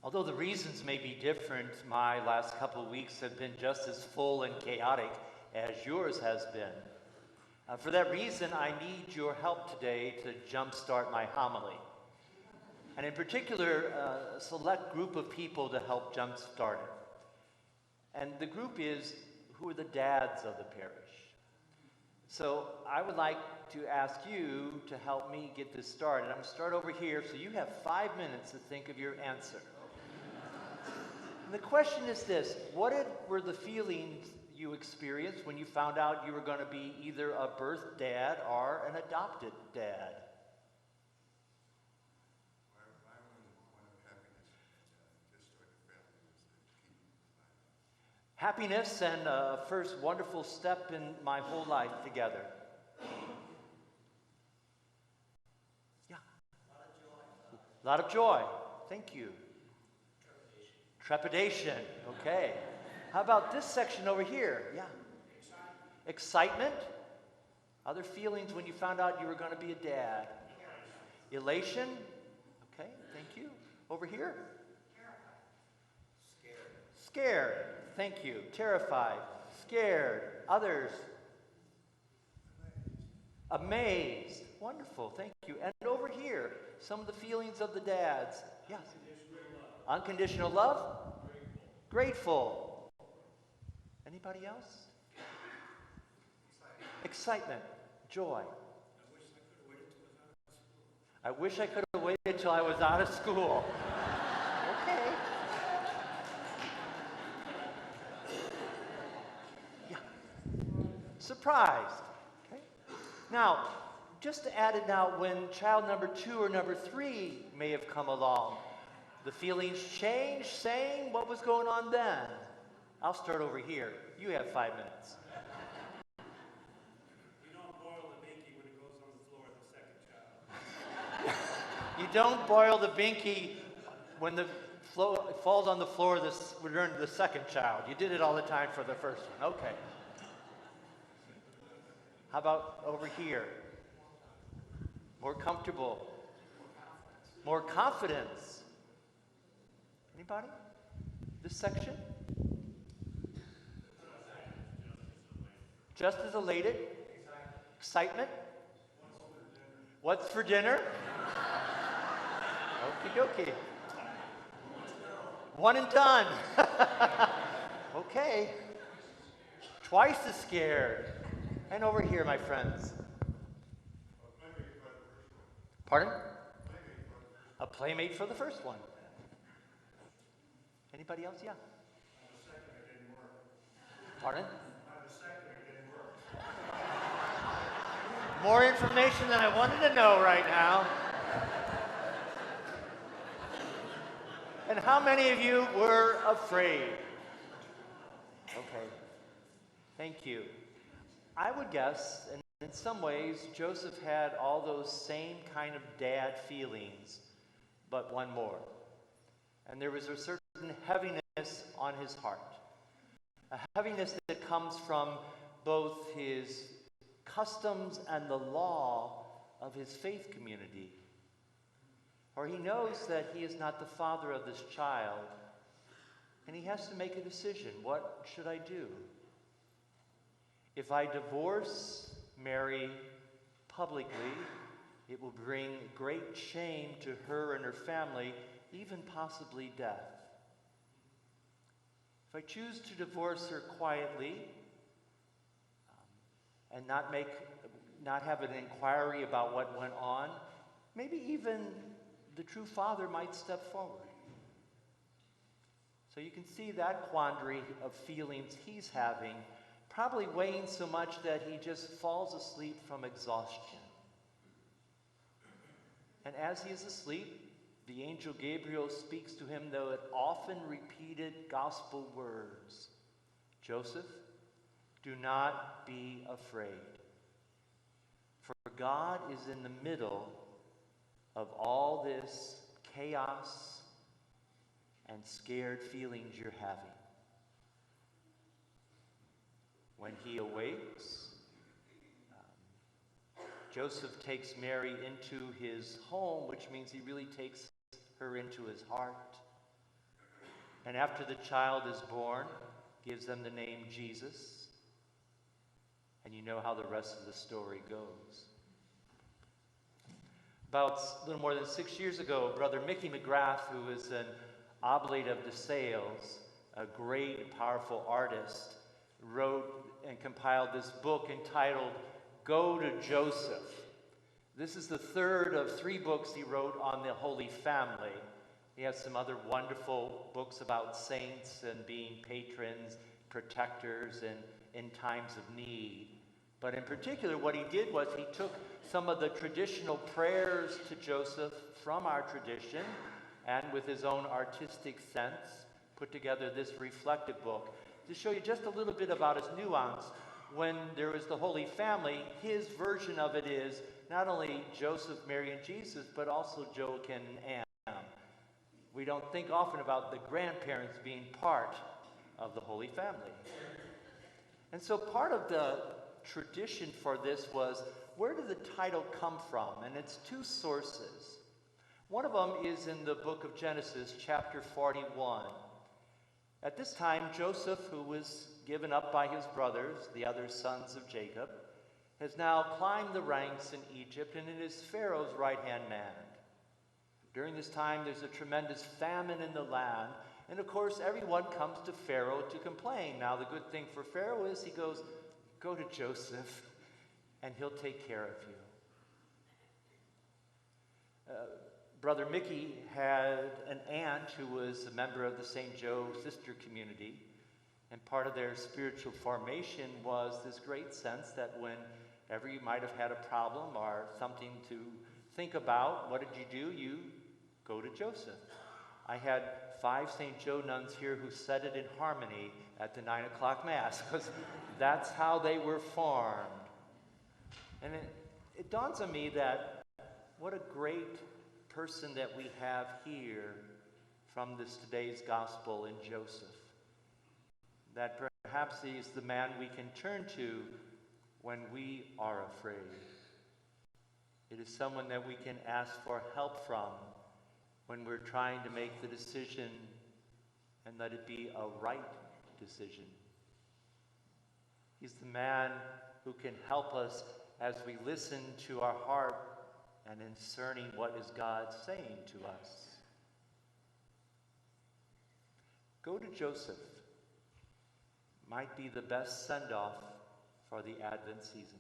Although the reasons may be different, my last couple of weeks have been just as full and chaotic as yours has been. For that reason, I need your help today to jumpstart my homily. And in particular, a select group of people to help jumpstart it. And the group is, who are the dads of the parish? So I would like to ask you to help me get this started. I'm going to start over here, so you have 5 minutes to think of your answer. And the question is this: what were the feelings you experienced when you found out you were going to be either a birth dad or an adopted dad? Happiness and a first wonderful step in my whole life together. Yeah. A lot of joy. Thank you. Trepidation. Okay. How about this section over here? Yeah. Excitement. Other feelings when you found out you were going to be a dad. Elation. Okay. Thank you. Over here. Scared. Thank you. Terrified. Scared. Others. Amazed. Wonderful. Thank you. And over here, some of the feelings of the dads. Yes. Unconditional love. Grateful. Anybody else? Excitement. Joy. I wish I could have waited till I was out of school. Okay. Yeah. Surprised. Okay. Now, just to add it now, when child number 2 or number 3 may have come along, the feelings changed, saying what was going on then. I'll start over here. You have 5 minutes. You don't boil the binky when it goes on the floor of the second child. You don't boil the binky when it falls on the floor during the second child. You did it all the time for the first one. Okay. How about over here? More comfortable. More confidence. Anybody? This section? Just as elated. Excitement. What's for dinner? Okie dokie. One and done. Okay. Twice as scared. And over here, my friends. Pardon? A playmate for the first one. Anybody else? Yeah. Pardon? More information than I wanted to know right now. And how many of you were afraid? Okay. Thank you. I would guess, and in some ways, Joseph had all those same kind of dad feelings, but one more. And there was a certain heaviness on his heart. A heaviness that comes from both his customs and the law of his faith community. Or he knows that he is not the father of this child, and he has to make a decision. What should I do? If I divorce Mary publicly, it will bring great shame to her and her family, even possibly death. If I choose to divorce her quietly and not have an inquiry about what went on, maybe even the true father might step forward. So you can see that quandary of feelings he's having, probably weighing so much that he just falls asleep from exhaustion. And as he is asleep, the angel Gabriel speaks to him, though it often repeated gospel words. Joseph, do not be afraid, for God is in the middle of all this chaos and scared feelings you're having. When he awakes, Joseph takes Mary into his home, which means he really takes her into his heart. and after the child is born, gives them the name Jesus. And you know how the rest of the story goes. About a little more than 6 years ago, Brother Mickey McGrath, who is an oblate of DeSales, a great and powerful artist, wrote and compiled this book entitled Go to Joseph. This is the third of 3 books he wrote on the Holy Family. He has some other wonderful books about saints and being patrons, protectors, and in times of need. But in particular, what he did was he took some of the traditional prayers to Joseph from our tradition and with his own artistic sense put together this reflective book to show you just a little bit about his nuance. When there is the Holy Family, his version of it is not only Joseph, Mary, and Jesus, but also Joachim and Anne. We don't think often about the grandparents being part of the Holy Family. And so part of the tradition for this was, where did the title come from? And it's 2 sources. One of them is in the book of Genesis, chapter 41. At this time, Joseph, who was given up by his brothers, the other sons of Jacob, has now climbed the ranks in Egypt and is Pharaoh's right-hand man. During this time, there's a tremendous famine in the land, and of course, everyone comes to Pharaoh to complain. Now, the good thing for Pharaoh is he goes, go to Joseph, and he'll take care of you. Brother Mickey had an aunt who was a member of the St. Joe sister community, and part of their spiritual formation was this great sense that whenever you might have had a problem or something to think about, what did you do? You go to Joseph. I had 5 St. Joe nuns here who said it in harmony at the 9 o'clock Mass, because that's how they were formed. And it dawns on me that what a great person that we have here from this today's gospel in Joseph. That perhaps he is the man we can turn to when we are afraid. It is someone that we can ask for help from when we're trying to make the decision and let it be a right decision. He's the man who can help us as we listen to our heart and in discerning what is God saying to us. Go to Joseph might be the best send-off for the Advent season.